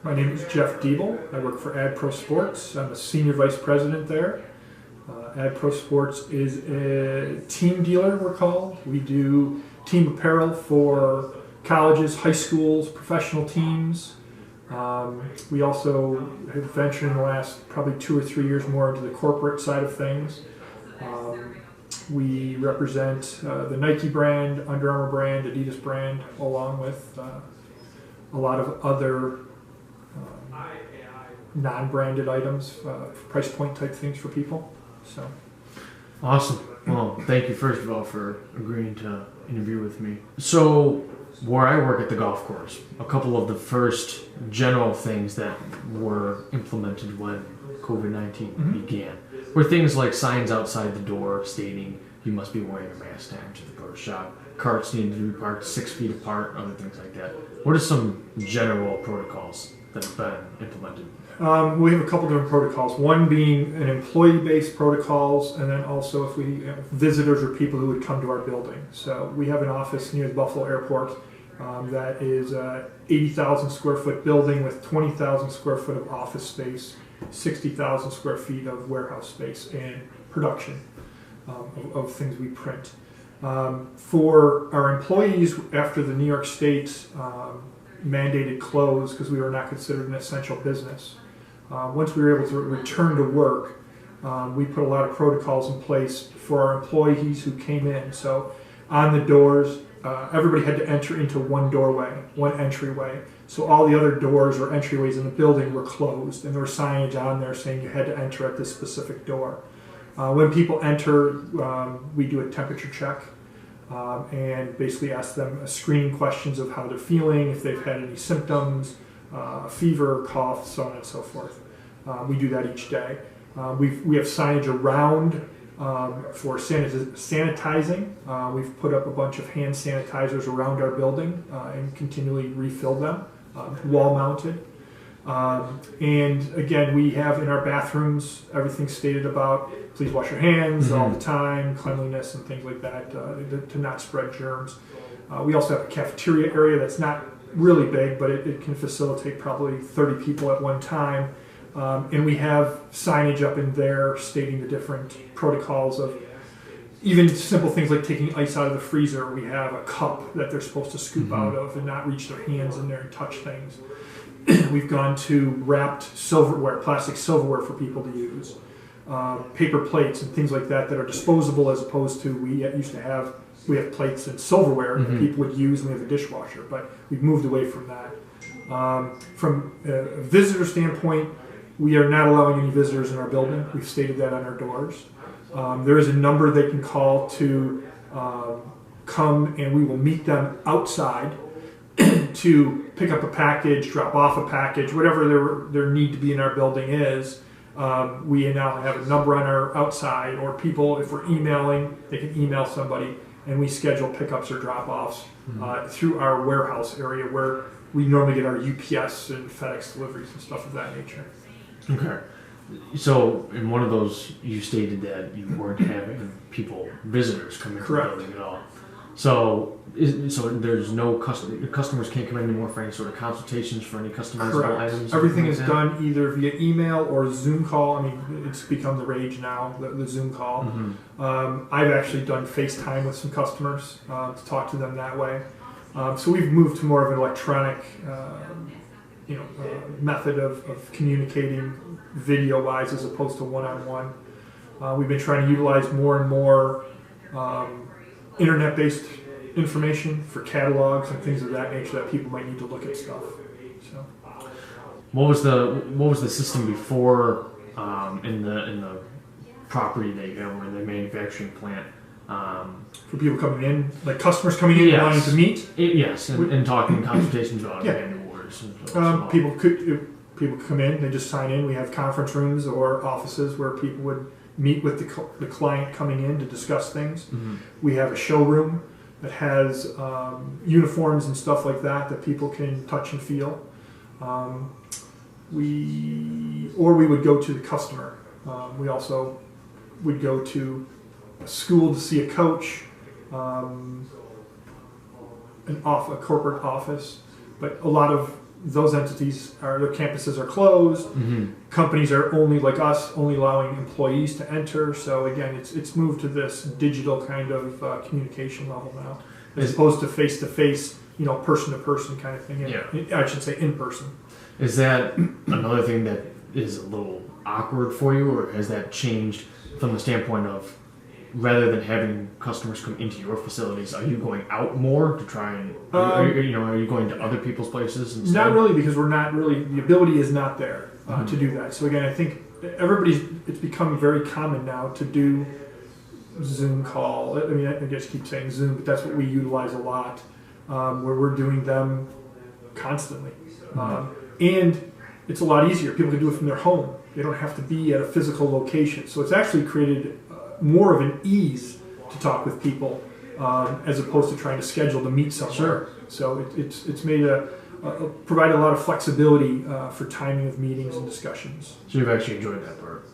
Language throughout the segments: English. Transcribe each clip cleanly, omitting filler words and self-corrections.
My name is Jeff Diebel. I work for AdPro Sports. I'm a senior vice president there. AdPro Sports is a team dealer, we're called. We do team apparel for colleges, high schools, professional teams. We also have ventured in the last probably 2 or 3 years more into the corporate side of things. We represent the Nike brand, Under Armour brand, Adidas brand, along with a lot of other non-branded items, price point type things for people. So, awesome. Well, thank you first of all for agreeing to interview with me. So, where I work at the golf course, a couple of the first general things that were implemented when COVID-19 began were things like signs outside the door stating you must be wearing a mask to enter the pro shop. Carts needed to be parked 6 feet apart, other things like that. What are some general protocols that have been implemented? We have a couple different protocols. One being an employee-based protocols, and then also if we have visitors or people who would come to our building. So we have an office near the Buffalo Airport that is a 80,000 square foot building with 20,000 square foot of office space, 60,000 square feet of warehouse space, and production of things we print. For our employees, after the New York State mandated close because we were not considered an essential business, once we were able to return to work, we put a lot of protocols in place for our employees who came in. So on the doors, everybody had to enter into one doorway, one entryway. So all the other doors or entryways in the building were closed, and there was signage on there saying you had to enter at this specific door. When people enter, we do a temperature check and basically ask them screening questions of how they're feeling, if they've had any symptoms, fever, cough, so on and so forth. We do that each day. We have signage around for sanitizing. We've put up a bunch of hand sanitizers around our building and continually refill them, wall mounted. And again, we have in our bathrooms everything stated about please wash your hands all the time, cleanliness and things like that to not spread germs. We also have a cafeteria area that's not really big, but it can facilitate probably 30 people at one time. And we have signage up in there stating the different protocols of even simple things like taking ice out of the freezer. We have a cup that they're supposed to scoop out of and not reach their hands in there and touch things. We've gone to wrapped silverware, plastic silverware for people to use, paper plates and things like that that are disposable as opposed to we have plates and silverware that people would use and we have a dishwasher, but we've moved away from that. From a visitor standpoint, we are not allowing any visitors in our building. We've stated that on our doors. There is a number they can call to come and we will meet them outside to pick up a package, drop off a package, whatever their need to be in our building is. We now have a number on our outside, or people, if we're emailing, they can email somebody, and we schedule pickups or drop-offs through our warehouse area where we normally get our UPS and FedEx deliveries and stuff of that nature. Okay. So in one of those, you stated that you weren't having visitors come into the building at all. So there's no customers can't come in anymore for any sort of consultations for any customizable items? Everything is done either via email or Zoom call. I mean, it's become the rage now, the Zoom call. I've actually done FaceTime with some customers to talk to them that way. So we've moved to more of an electronic method of communicating video-wise as opposed to one-on-one. We've been trying to utilize more and more internet-based information for catalogs and things of that nature that people might need to look at stuff. So, what was the system before in the property that you have or in the manufacturing plant? For people coming in, like customers coming in wanting to meet? Yes, and talking consultations about manual orders. People could come in, they just sign in. We have conference rooms or offices where people would meet with the client coming in to discuss things. We have a showroom that has uniforms and stuff like that people can touch and feel. We would go to the customer. We also would go to a school to see a coach, a corporate office. But a lot of those entities their campuses are closed. Companies are only like us, only allowing employees to enter. So again, it's moved to this digital kind of communication level now, as opposed to face, person to person kind of thing. I should say in person. Is that another thing that is a little awkward for you, or has that changed from the standpoint of, rather than having customers come into your facilities, are you going out more to try and are you going to other people's places instead? Not really, because we're not really, the ability is not there to do that. So again, I think it's become very common now to do Zoom call. I mean, I just keep saying Zoom, but that's what we utilize a lot, where we're doing them constantly. And it's a lot easier. People can do it from their home. They don't have to be at a physical location. So it's actually created more of an ease to talk with people, as opposed to trying to schedule to meet somewhere. Sure. So it's made provide a lot of flexibility for timing of meetings and discussions. So you've actually enjoyed that part,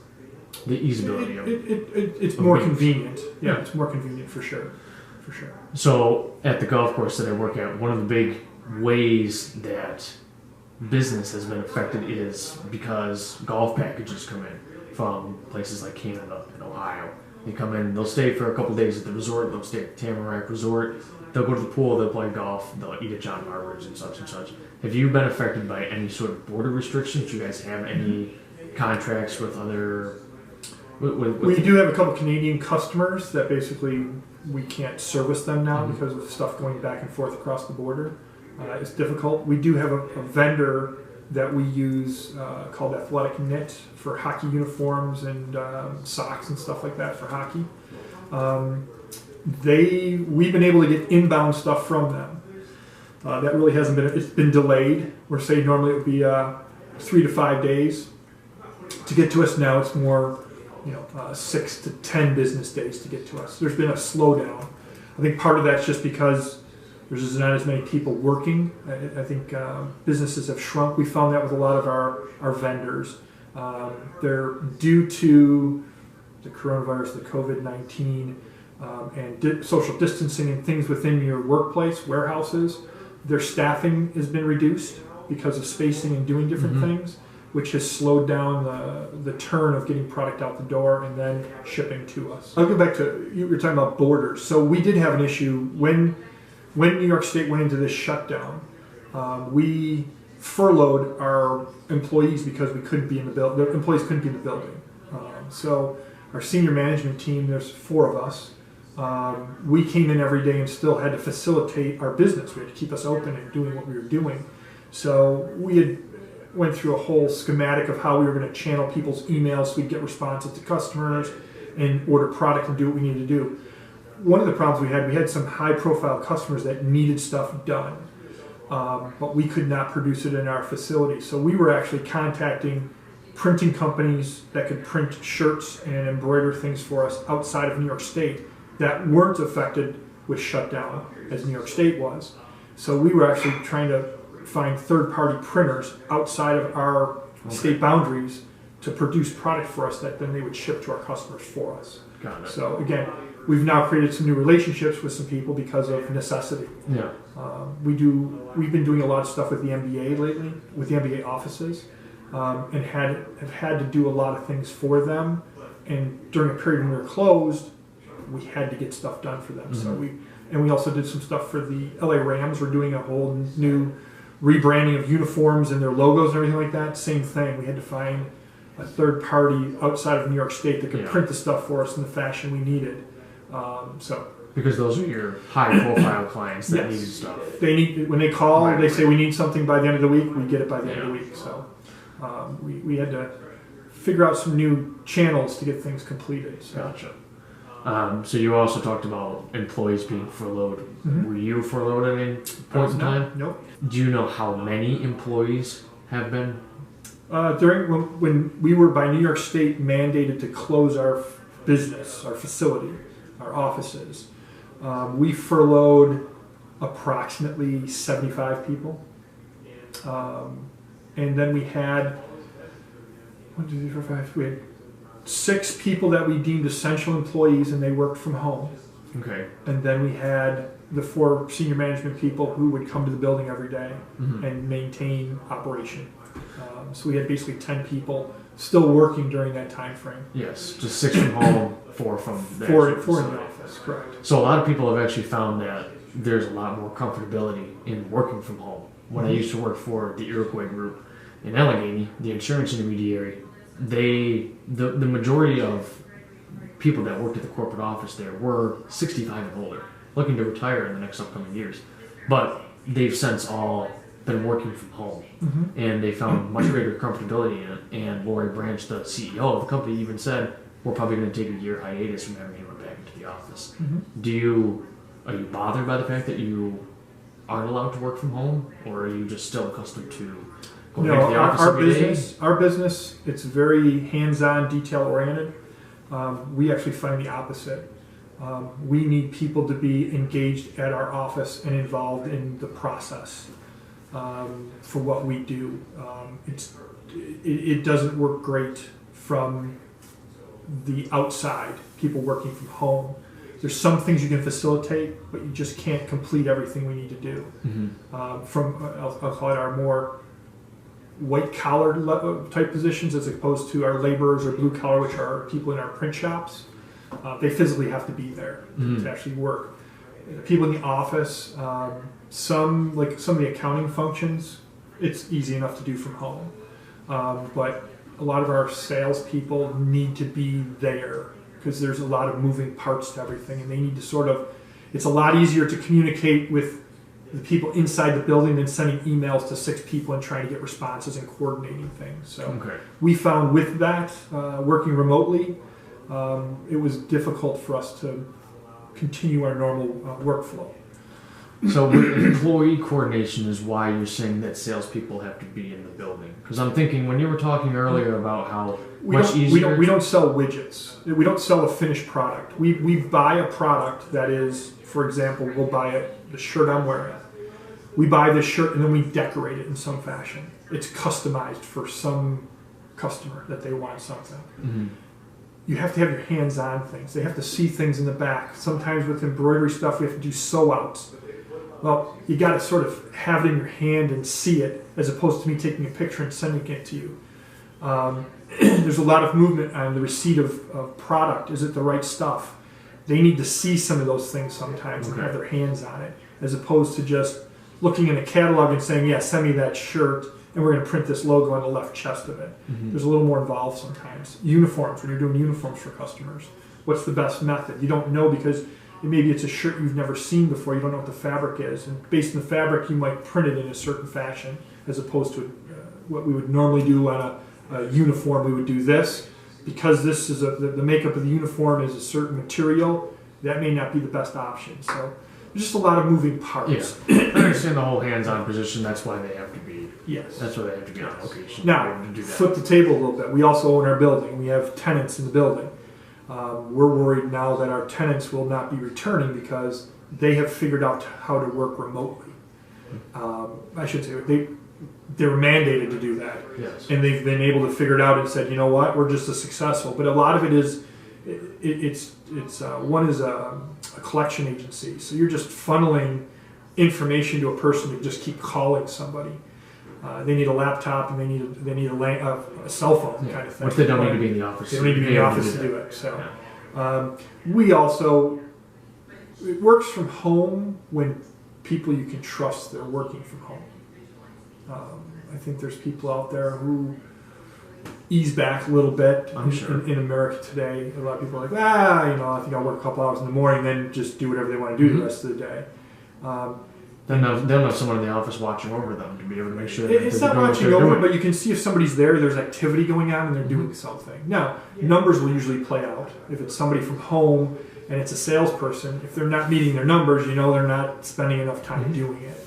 the easeability of it. It's more convenient. Yeah, it's more convenient for sure. For sure. So at the golf course that I work at, one of the big ways that business has been affected is because golf packages come in from places like Canada and Ohio. They come in, they'll stay for a couple days at the resort, they'll stay at the Tamarack Resort, they'll go to the pool, they'll play golf, they'll eat at John Barber's and such and such. Have you been affected by any sort of border restrictions? Do you guys have any contracts with other... We do have a couple Canadian customers that basically we can't service them now because of stuff going back and forth across the border. It's difficult. We do have a vendor that we use called Athletic Knit for hockey uniforms and socks and stuff like that for hockey. We've been able to get inbound stuff from them. That really hasn't been. It's been delayed. We're saying normally it would be 3 to 5 days to get to us. Now it's more, 6 to 10 business days to get to us. There's been a slowdown. I think part of that's just because there's just not as many people working. I think businesses have shrunk. We found that with a lot of our vendors. They're due to the coronavirus, the COVID-19, and social distancing and things within your workplace, warehouses. Their staffing has been reduced because of spacing and doing different things, which has slowed down the turn of getting product out the door and then shipping to us. I'll go back to, you were talking about borders. So we did have an issue when New York State went into this shutdown. We furloughed our employees because we couldn't be in the building. The employees couldn't be in the building. So our senior management team, there's 4 of us. We came in every day and still had to facilitate our business. We had to keep us open and doing what we were doing. So we went through a whole schematic of how we were going to channel people's emails so we'd get responses to customers and order product and do what we needed to do. One of the problems we had some high-profile customers that needed stuff done, but we could not produce it in our facility. So we were actually contacting printing companies that could print shirts and embroider things for us outside of New York State that weren't affected with shutdown as New York State was. So we were actually trying to find third-party printers outside of our state boundaries to produce product for us that then they would ship to our customers for us. Got it. So again, we've now created some new relationships with some people because of necessity. Yeah. We've been doing a lot of stuff with the MBA lately, with the MBA offices, and have had to do a lot of things for them. And during a period when we were closed, we had to get stuff done for them. So we also did some stuff for the LA Rams. We're doing a whole new rebranding of uniforms and their logos and everything like that. Same thing. We had to find a third party outside of New York State that could print the stuff for us in the fashion we needed. Because those are your high-profile clients that need stuff. They need, when they call, they say we need something by the end of the week. We get it by the end of the week. So we had to figure out some new channels to get things completed. So. Gotcha. So you also talked about employees being furloughed. Were you furloughed at any point in time? Nope. Do you know how many employees have been? When we were by New York State mandated to close our business, our facility, our offices, we furloughed approximately 75 people. And then we had 6 people that we deemed essential employees, and they worked from home. Okay. And then we had the 4 senior management people who would come to the building every day and maintain operation. So we had basically 10 people still working during that time frame. Yes, just 6 from home, 4 from the Four actual in the facility. office, correct. So a lot of people have actually found that there's a lot more comfortability in working from home. When I used to work for the Iroquois Group in Allegheny, the insurance intermediary, the majority of people that worked at the corporate office there were 65 and older, looking to retire in the next upcoming years. But they've since all been working from home, and they found much greater comfortability in it. And Lori Branch, the CEO of the company, even said, "We're probably going to take a year hiatus from having anyone back into the office." Are you bothered by the fact that you aren't allowed to work from home, or are you just still accustomed to going back to the office every day? Our business, it's very hands-on, detail-oriented. We actually find the opposite. We need people to be engaged at our office and involved in the process for what we do. It doesn't work great from the outside, people working from home. There's some things you can facilitate, but you just can't complete everything we need to do. I'll call it our more white-collar type positions as opposed to our laborers or blue-collar, which are people in our print shops. They physically have to be there to actually work. People in the office, some of the accounting functions, it's easy enough to do from home. But a lot of our salespeople need to be there because there's a lot of moving parts to everything, and they need to it's a lot easier to communicate with the people inside the building than sending emails to 6 people and trying to get responses and coordinating things. So we found with that, working remotely, it was difficult for us to continue our normal workflow. So employee coordination is why you're saying that salespeople have to be in the building. Because I'm thinking when you were talking earlier about how we don't sell widgets. We don't sell a finished product. We buy a product that is, for example, we'll buy the shirt I'm wearing. We buy this shirt and then we decorate it in some fashion. It's customized for some customer that they want something. You have to have your hands on things. They have to see things in the back. Sometimes with embroidery stuff, we have to do sew outs. Well, you got to sort of have it in your hand and see it, as opposed to me taking a picture and sending it to you. There's a lot of movement on the receipt of product. Is it the right stuff? They need to see some of those things sometimes and have their hands on it, as opposed to just looking in a catalog and saying, yeah, send me that shirt, and we're going to print this logo on the left chest of it. There's a little more involved sometimes. Uniforms, when you're doing uniforms for customers, what's the best method? You don't know because maybe it's a shirt you've never seen before. You don't know what the fabric is. And based on the fabric, you might print it in a certain fashion as opposed to what we would normally do on a uniform. We would do this. Because this is the makeup of the uniform is a certain material, that may not be the best option. So there's just a lot of moving parts. Yeah. I understand the whole hands-on position. That's why they have to be. Yes. That's why they have to be on location. Now, to do that. flip the table a little bit. We also own our building. We have tenants in the building. We're worried now that our tenants will not be returning because they have figured out how to work remotely. I should say they were mandated to do that. Yes. And they've been able to figure it out and said, you know what, we're just as successful. But a lot of it is, one is a collection agency. So you're just funneling information to a person to just keep calling somebody. They need a laptop and they need a cell phone kind of thing. Which they don't need to be in the office. They don't need to be in the office to do it. So we also, it works from home when people you can trust they're working from home. I think there's people out there who ease back a little bit in America today. A lot of people are like, I think I'll work a couple hours in the morning, then just do whatever they want to do the rest of the day. Then they'll have someone in the office watching over them to be able to make sure that it's not watching over, but you can see if somebody's there's activity going on and they're doing something. Now, numbers will usually play out. If it's somebody from home and it's a salesperson, if they're not meeting their numbers, they're not spending enough time doing it.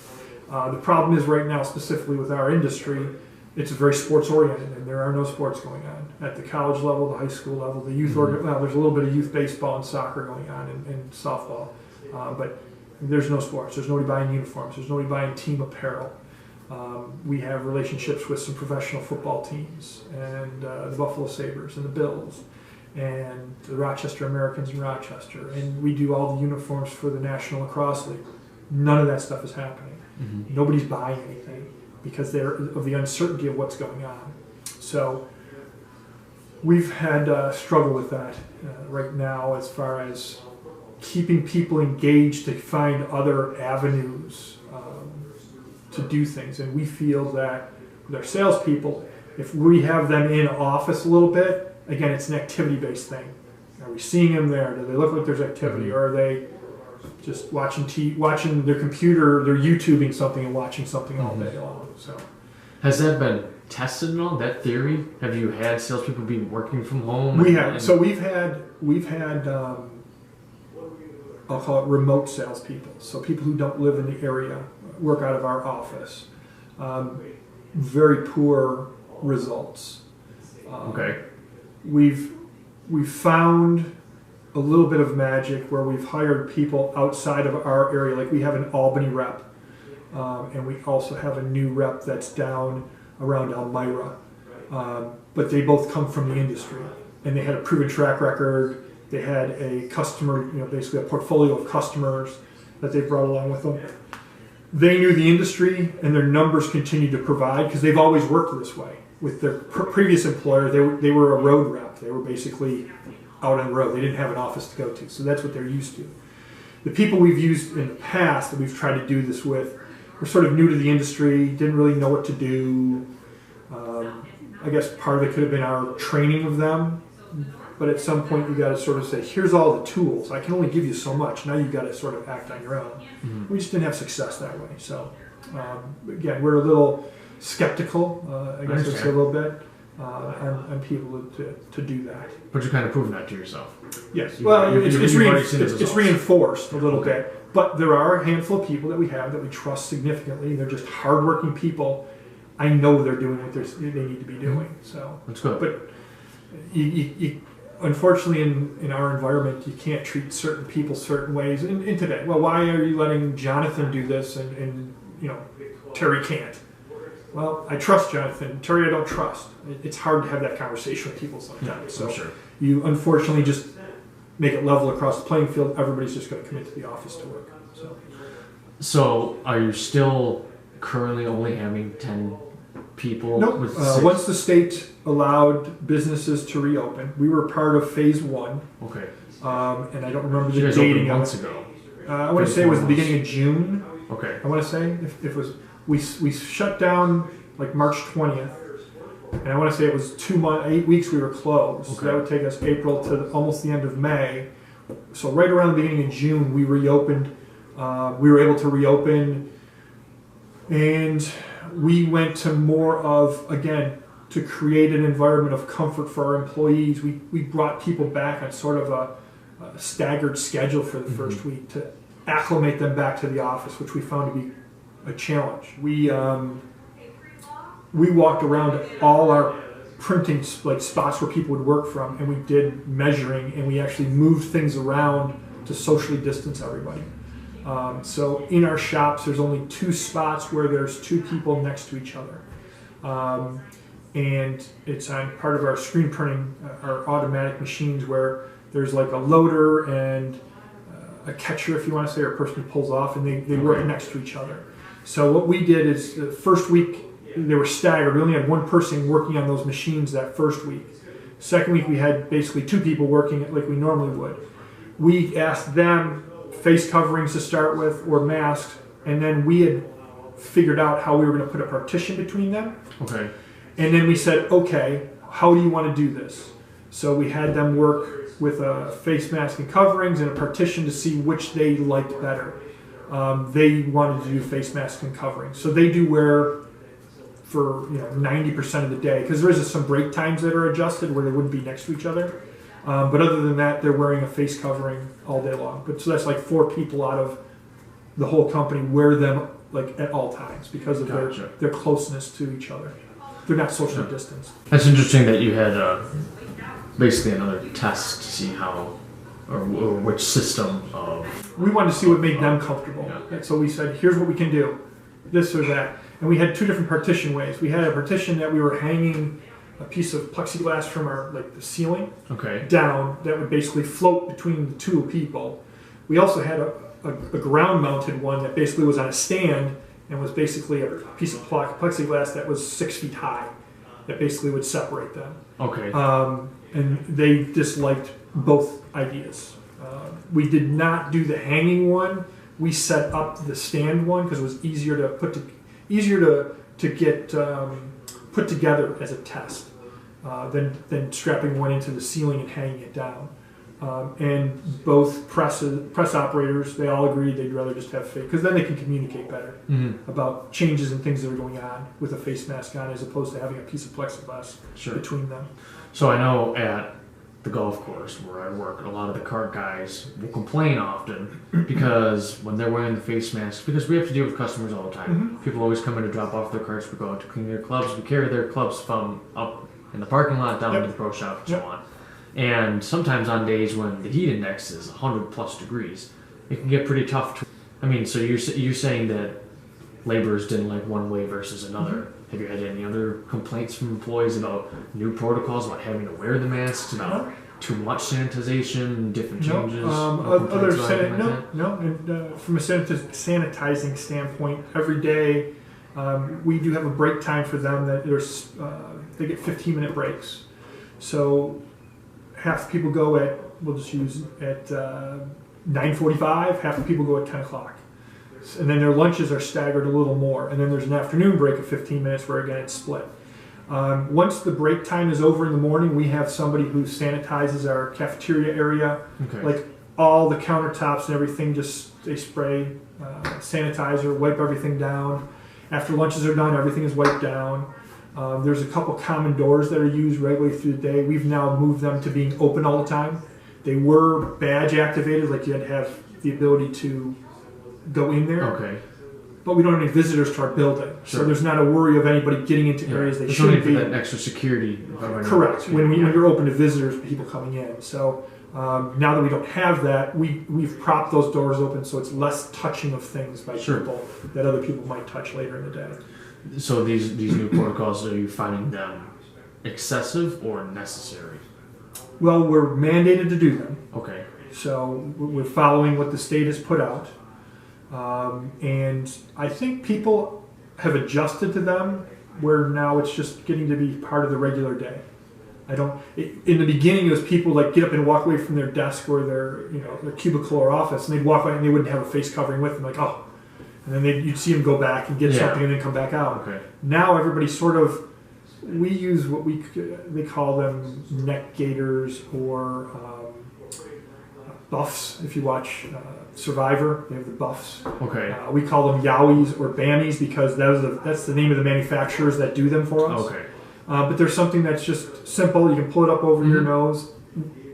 The problem is right now, specifically with our industry, it's very sports oriented, and there are no sports going on at the college level, the high school level, the youth. There's a little bit of youth baseball and soccer going on, and softball, but there's no sports. There's nobody buying uniforms. There's nobody buying team apparel. We have relationships with some professional football teams and the Buffalo Sabres and the Bills, and the Rochester Americans in Rochester, and we do all the uniforms for the National Lacrosse League. None of that stuff is happening. Mm-hmm. Nobody's buying anything because they're of the uncertainty of what's going on. So we've had struggle with that right now as far as keeping people engaged to find other avenues to do things. And we feel that with our salespeople, if we have them in office a little bit, again, it's an activity-based thing. Are we seeing them there? Do they look like there's activity? Or are they just watching their computer, they're YouTubing something and watching something all day long? So, has that been tested at all, that theory? Have you had salespeople be working from home? We have. So we've had I'll call it remote salespeople. So people who don't live in the area work out of our office. Very poor results. Okay. We've found a little bit of magic where we've hired people outside of our area. Like we have an Albany rep, and we also have a new rep that's down around Elmira. But they both come from the industry, and they had a proven track record. They had a customer, basically a portfolio of customers that they brought along with them. They knew the industry, and their numbers continued to provide because they've always worked this way. With their previous employer, they were a road rep. They were basically out on the road. They didn't have an office to go to, so that's what they're used to. The people we've used in the past that we've tried to do this with were sort of new to the industry, didn't really know what to do. I guess part of it could have been our training of them, but at some point you got to sort of say, here's all the tools. I can only give you so much. Now you've got to sort of act on your own. Mm-hmm. We just didn't have success that way. So again, we're a little skeptical, I guess I'd say a little bit, on people to do that. But you're kind of proving that to yourself. Yes. It's reinforced a little bit. But there are a handful of people that we have that we trust significantly. They're just hardworking people. I know they're doing what they need to be doing. So that's good. But you unfortunately, in our environment, you can't treat certain people certain ways. In today, well, why are you letting Jonathan do this and Terry can't? Well, I trust Jonathan. Terry, I don't trust. It's hard to have that conversation with people sometimes. So sure. You unfortunately just make it level across the playing field. Everybody's just going to come into the office to work. So are you still currently only having 10 people? Nope. Once the state allowed businesses to reopen, we were part of phase 1. Okay. And I don't remember the dating. dating months ago. I want to say it was the beginning of June. Okay. I want to say if it was we shut down like March 20th, and I want to say it was 8 weeks we were closed. Okay. So that would take us April to almost the end of May. So right around the beginning of June, we reopened. We were able to reopen, and we went to more of, again, to create an environment of comfort for our employees. We brought people back on sort of a staggered schedule for the first week to acclimate them back to the office, which we found to be a challenge. We walked around all our printing spots where people would work from, and we did measuring, and we actually moved things around to socially distance everybody. So in our shops, there's only 2 spots where there's 2 people next to each other. And it's on part of our screen printing, our automatic machines, where there's like a loader and a catcher, if you want to say, or a person who pulls off, and they work next to each other. So what we did is the first week, they were staggered. We only had 1 person working on those machines that first week. Second week, we had basically 2 people working like we normally would. We asked them face coverings to start with, or masks, and then we had figured out how we were going to put a partition between them. Okay. And then we said, okay, how do you want to do this? So we had them work with a face mask and coverings and a partition to see which they liked better. They wanted to do face masks and coverings. So they do wear for 90% of the day, because there is some break times that are adjusted where they wouldn't be next to each other. But other than that, they're wearing a face covering all day long. But so that's like 4 people out of the whole company wear them like at all times because of their closeness to each other. They're not socially distanced. That's interesting that you had basically another test to see how or which system of... We wanted to see what made them comfortable. Yeah. And so we said, here's what we can do, this or that. And we had 2 different partition ways. We had a partition that we were hanging a piece of plexiglass from our the ceiling Okay. down that would basically float between the two people. We also had a ground-mounted one that basically was on a stand and was basically a piece of plexiglass that was 6 feet high that basically would separate them. Okay. And they disliked both ideas. We did not do the hanging one. We set up the stand one because it was easier to get put together as a test than strapping one into the ceiling and hanging it down. And both press operators, they all agreed they'd rather just have face, because then they can communicate better about changes and things that are going on with a face mask on, as opposed to having a piece of plexiglass between them. So I know at the golf course where I work, a lot of the cart guys will complain often because when they're wearing the face masks, because we have to deal with customers all the time. People always come in to drop off their carts, we go out to clean their clubs, we carry their clubs from up in the parking lot down to the pro shop and so on. And sometimes on days when the heat index is 100 plus degrees, it can get pretty tough. So you're saying that laborers didn't like one way versus another. Have you had any other complaints from employees about new protocols, about having to wear the masks, about too much sanitization, different changes? And from a sanitizing standpoint, every day we do have a break time for them. That they get 15-minute breaks. So half the people go at 9:45. Half the people go at 10 o'clock. And then their lunches are staggered a little more. And then there's an afternoon break of 15 minutes where, again, it's split. Once the break time is over in the morning, we have somebody who sanitizes our cafeteria area. Okay. Like all the countertops and everything, they spray sanitizer, wipe everything down. After lunches are done, everything is wiped down. There's a couple common doors that are used regularly through the day. We've now moved them to being open all the time. They were badge activated, like you had to have the ability to go in there. Okay. But we don't have any visitors to our building. Sure. So there's not a worry of anybody getting into areas they shouldn't be. That extra security. Correct. When you're open to visitors, people coming in. So now that we don't have that, we've propped those doors open so it's less touching of things by people that other people might touch later in the day. So these new protocols, are you finding them excessive or necessary? Well, we're mandated to do them. Okay. So we're following what the state has put out. And I think people have adjusted to them where now it's just getting to be part of the regular day. In the beginning, it was people get up and walk away from their desk or their cubicle or office, and they'd walk away and they wouldn't have a face covering with them, and then you'd see them go back and get something and then come back out. Okay. Now everybody we use what they call them neck gaiters or buffs. If you watch Survivor, they have the buffs. Okay. We call them yowies or bammies because that's the name of the manufacturers that do them for us. Okay. But there's something that's just simple. You can pull it up over your nose.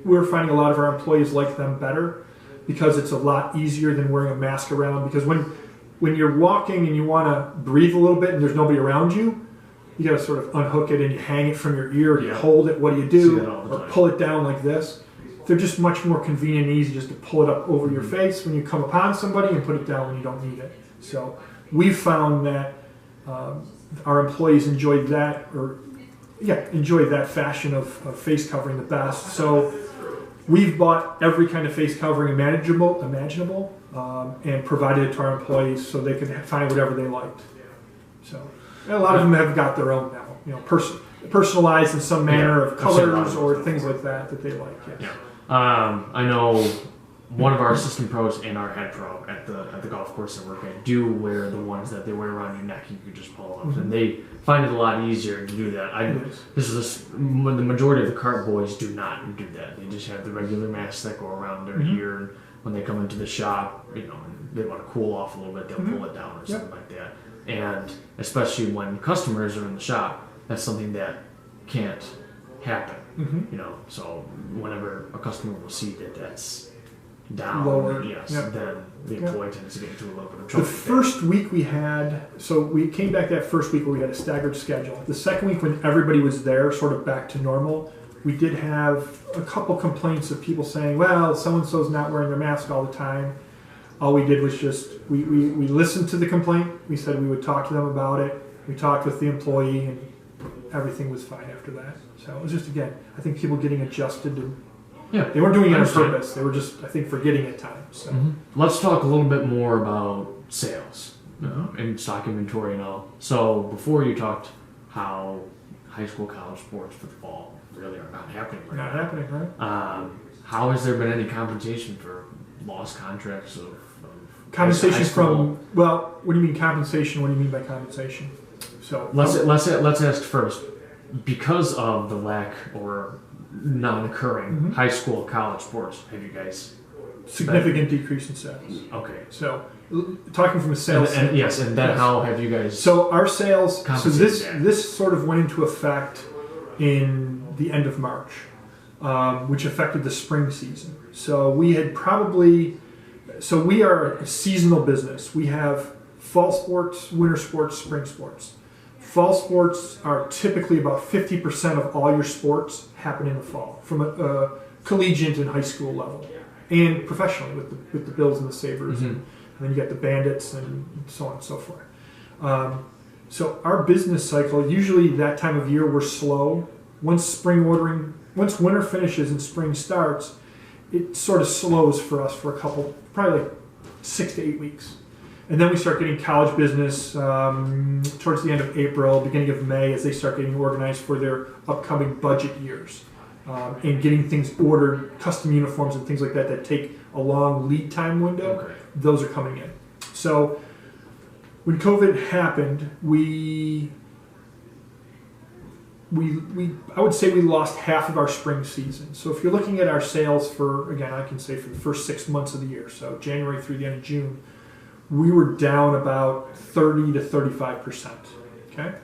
We're finding a lot of our employees like them better because it's a lot easier than wearing a mask around. Because when you're walking and you want to breathe a little bit and there's nobody around you, you got to sort of unhook it and you hang it from your ear. You hold it. What do you do? Or pull it down like this. They're just much more convenient and easy just to pull it up over your face when you come upon somebody and put it down when you don't need it. So we've found that our employees enjoy that fashion of face covering the best. So we've bought every kind of face covering imaginable and provided it to our employees so they can find whatever they liked. So and a lot of them have got their own now, personalized in some manner of colors or things like that they like. Yeah. I know one of our assistant pros and our head pro at the golf course I work at do wear the ones that they wear around your neck. You can just pull up, and they find it a lot easier to do that. The majority of the cart boys do not do that. They just have the regular masks that go around their ear. And when they come into the shop, and they want to cool off a little bit, they'll pull it down or something like that. And especially when customers are in the shop, that's something that can't happen. So whenever a customer will see that's down, lower, then the employee tends to get into a little bit of trouble. The first week we came back that first week where we had a staggered schedule. The second week when everybody was there, sort of back to normal, we did have a couple complaints of people saying, well, so-and-so's not wearing their mask all the time. All we did was we listened to the complaint. We said we would talk to them about it. We talked with the employee, and everything was fine after that. So it was just, again, I think people getting adjusted to. Yeah, They weren't doing it on understand. purpose. They were just, I think, forgetting at times. So. Let's talk a little bit more about sales and stock inventory and all. So before you talked how high school, college sports for the fall really are not happening right Not now. happening, right? How has there been any compensation for lost contracts of Compensation high school? from, well, what do you mean compensation? What do you mean by compensation? So Let's ask first, because of the lack or non-occurring high school, college sports, have you guys significant decrease in sales. okay? So talking from a sales And yes, and then yes. how have you guys? So our sales, so Compensate that. this sort of went into effect in the end of March, which affected the spring season. So we had probably, so we are a seasonal business. We have fall sports, winter sports, spring sports. Fall sports are typically about 50% of all your sports happen in the fall, from a collegiate and high school level, and professionally with the Bills and the Sabres, and then you got the Bandits and so on and so forth. So our business cycle, usually that time of year we're slow. Once winter finishes and spring starts, it sort of slows for us for a couple, probably like 6 to 8 weeks. And then we start getting college business towards the end of April, beginning of May, as they start getting organized for their upcoming budget years. And getting things ordered, custom uniforms and things like that that take a long lead time window, Okay. those are coming in. So when COVID happened, I would say we lost half of our spring season. So if you're looking at our sales for, again, I can say for the first 6 months of the year, so January through the end of June, we were down about 30 to 35%. Okay?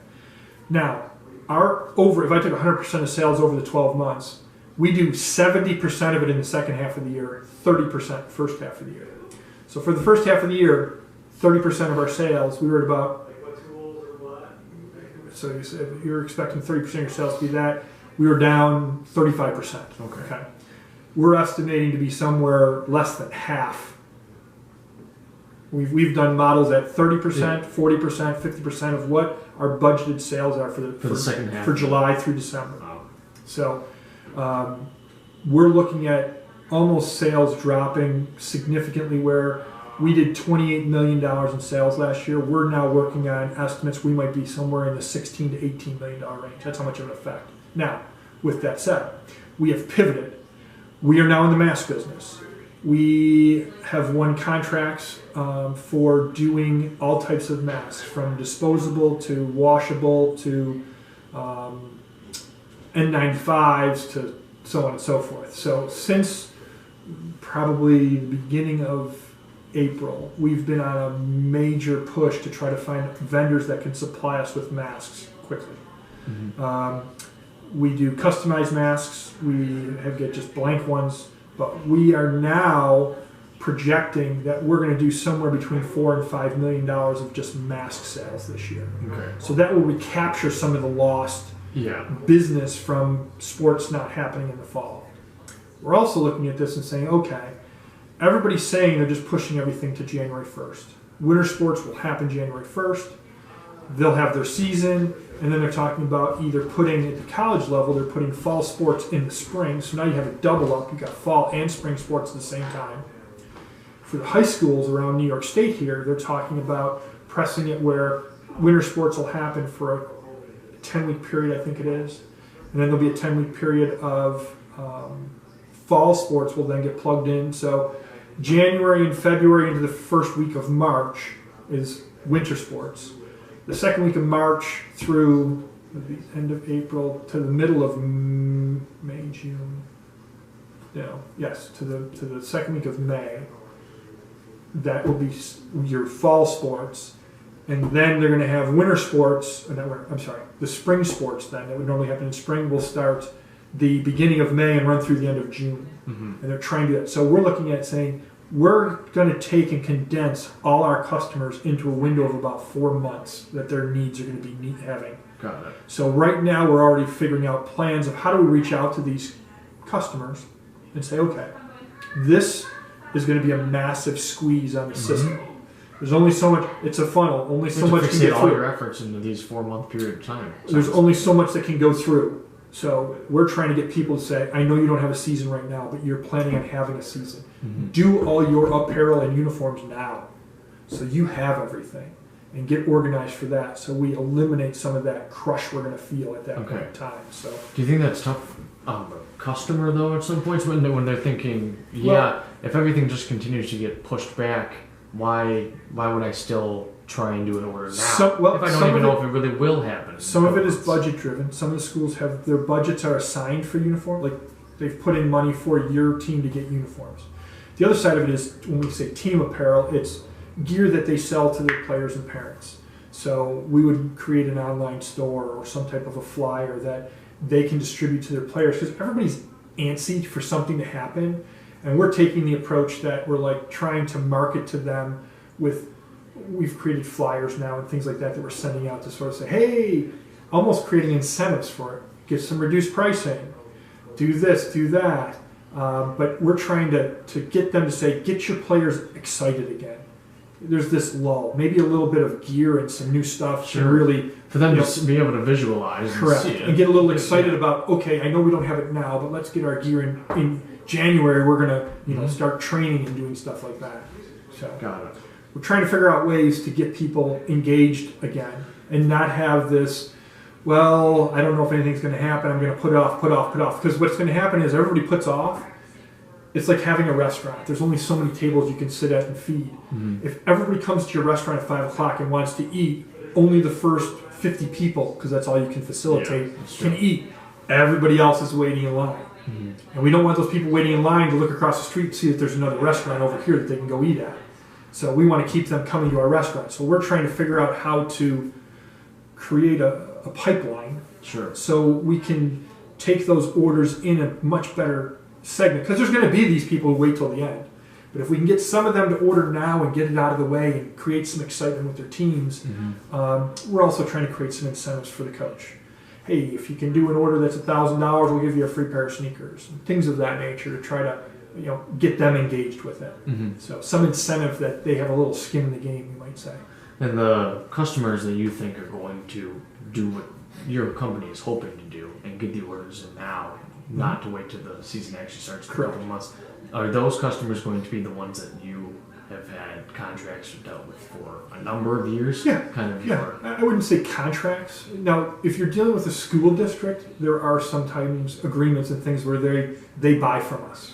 Now, if I took 100% of sales over the 12 months, we do 70% of it in the second half of the year, 30% first half of the year. So for the first half of the year, 30% of our sales, we were at about, so you said you're expecting 30% of your sales to be that, we were down 35%. Okay. We're estimating to be somewhere less than half. We've done models at 30%, 40%, 50% of what our budgeted sales are for the second half for July through December. Wow. So we're looking at almost sales dropping significantly. Where we did $28 million in sales last year, we're now working on estimates we might be somewhere in the $16 to $18 million range. That's how much of an effect. Now, with that said, we have pivoted. We are now in the mask business. We have won contracts for doing all types of masks, from disposable to washable to N95s to so on and so forth. So since probably the beginning of April, we've been on a major push to try to find vendors that can supply us with masks quickly. We do customized masks. We get just blank ones. But we are now projecting that we're going to do somewhere between $4 and $5 million of just mask sales this year. Okay. So that will recapture some of the lost business from sports not happening in the fall. We're also looking at this and saying, okay, everybody's saying they're just pushing everything to January 1st. Winter sports will happen January 1st. They'll have their season. And then they're talking about either putting, at the college level, they're putting fall sports in the spring. So now you have a double up. You've got fall and spring sports at the same time. For the high schools around New York State here, they're talking about pressing it where winter sports will happen for a 10-week period, I think it is. And then there'll be a 10-week period of fall sports will then get plugged in. So January and February into the first week of March is winter sports. The second week of March through the end of April to the middle of May, June. To the second week of May. That will be your fall sports, and then they're going to have winter sports. The spring sports. Then that would normally happen in spring will start the beginning of May and run through the end of June, and they're trying to do that. So we're looking at saying, we're going to take and condense all our customers into a window of about 4 months that their needs are going to be having. Got it. So right now we're already figuring out plans of how do we reach out to these customers and say, okay, this is going to be a massive squeeze on the system. There's only so much. It's a funnel. Only so much can fixate get all through. your efforts into these 4-month period of time. There's only so much that can go through. So we're trying to get people to say, I know you don't have a season right now, but you're planning on having a season. Do all your apparel and uniforms now, so you have everything, and get organized for that. So we eliminate some of that crush we're going to feel at that point in time. So do you think that's tough on the customer though? At some points when they're thinking, if everything just continues to get pushed back, why would I still try and do an order now if I don't even know if it really will happen? Some of it is budget driven. Some of the schools have their budgets are assigned for uniform, like they've put in money for your team to get uniforms. The other side of it is when we say team apparel, it's gear that they sell to their players and parents. So we would create an online store or some type of a flyer that they can distribute to their players, because everybody's antsy for something to happen, and we're taking the approach that we're like trying to market to them with. We've created flyers now and things like that we're sending out to sort of say, hey, almost creating incentives for it. Get some reduced pricing. Do this, do that. But we're trying to get them to say, get your players excited again. There's this lull. Maybe a little bit of gear and some new stuff to really... For them to be able to visualize correct, and see it. And get a little excited about, okay, I know we don't have it now, but let's get our gear in January. We're going to start training and doing stuff like that. So. Got it. We're trying to figure out ways to get people engaged again and not have this, well, I don't know if anything's going to happen. I'm going to put it off. Because what's going to happen is everybody puts off. It's like having a restaurant. There's only so many tables you can sit at and feed. If everybody comes to your restaurant at 5 o'clock and wants to eat, only the first 50 people, because that's all you can facilitate, can eat. Everybody else is waiting in line. And we don't want those people waiting in line to look across the street and see that there's another restaurant over here that they can go eat at. So we want to keep them coming to our restaurant. So we're trying to figure out how to create a pipeline so we can take those orders in a much better segment. Because there's going to be these people who wait till the end. But if we can get some of them to order now and get it out of the way and create some excitement with their teams, we're also trying to create some incentives for the coach. Hey, if you can do an order that's $1,000, we'll give you a free pair of sneakers. And things of that nature to try to get them engaged with it. So some incentive that they have a little skin in the game, you might say. And the customers that you think are going to do what your company is hoping to do and get the orders in now, not to wait till the season actually starts in a couple of months, are those customers going to be the ones that you have had contracts dealt with for a number of years? I wouldn't say contracts. Now, if you're dealing with a school district, there are sometimes agreements and things where they buy from us.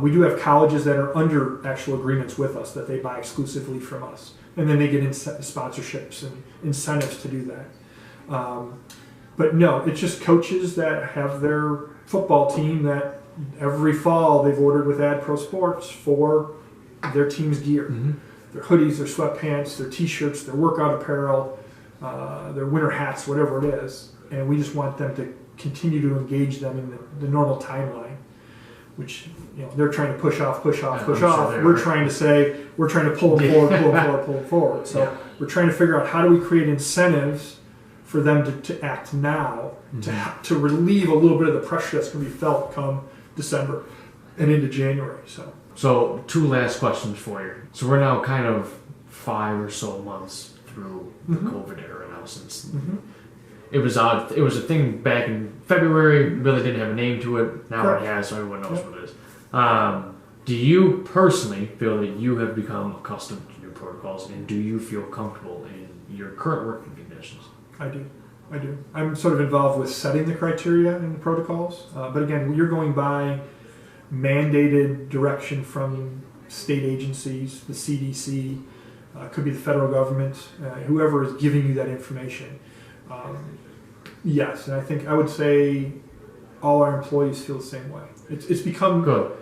We do have colleges that are under actual agreements with us that they buy exclusively from us. And then they get sponsorships and incentives to do that. But no, it's just coaches that have their football team that every fall they've ordered with Ad Pro Sports for their team's gear. Their hoodies, their sweatpants, their t-shirts, their workout apparel, their winter hats, whatever it is. And we just want them to continue to engage them in the normal timeline, which they're trying to push off. We're trying to pull them forward. So we're trying to figure out how do we create incentives for them to act now, to relieve a little bit of the pressure that's going to be felt come December and into January. So 2 last questions for you. So we're now kind of 5 or so months through the COVID era now since. It was odd. It was a thing back in February. Really didn't have a name to it. Now it has, so everyone knows what it is. Do you personally feel that you have become accustomed to new protocols, and do you feel comfortable in your current working conditions? I do. I'm sort of involved with setting the criteria and the protocols. But again, you're going by mandated direction from state agencies, the CDC, could be the federal government, whoever is giving you that information. Yes, and I would say all our employees feel the same way. It's become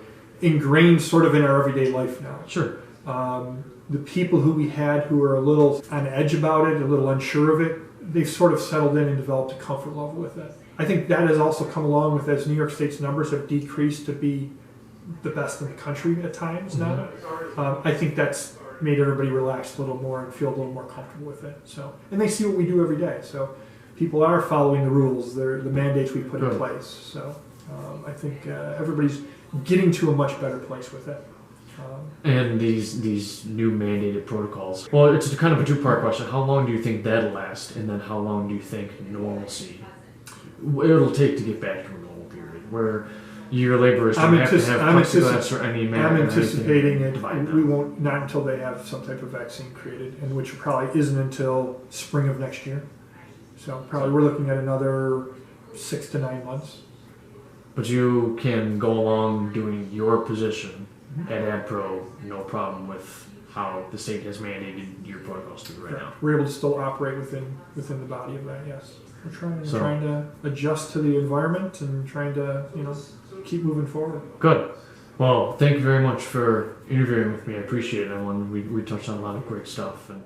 ingrained sort of in our everyday life now. Sure. The people who we had who were a little on edge about it, a little unsure of it, they've sort of settled in and developed a comfort level with it. I think that has also come along with as New York State's numbers have decreased to be the best in the country at times now. I think that's made everybody relax a little more and feel a little more comfortable with it. So, and they see what we do every day. So people are following the rules, the mandates we put in place. So I think everybody's getting to a much better place with it. And these new mandated protocols. Well, it's kind of a two-part question. How long do you think that'll last, and then how long do you think normalcy it'll take to get back to a normal period where your laborers don't have to have plexiglass or any mat? I'm anticipating it. Divide We won't, not until they have some type of vaccine created, and which probably isn't until spring of next year. So probably we're looking at another 6 to 9 months. But you can go along doing your position at AdPro, no problem with how the state has mandated your protocols to do right now. We're able to still operate within the body of that. Yes, we're trying to adjust to the environment and trying to keep moving forward. Good. Well, thank you very much for interviewing with me. I appreciate it, Ellen. We touched on a lot of great stuff, and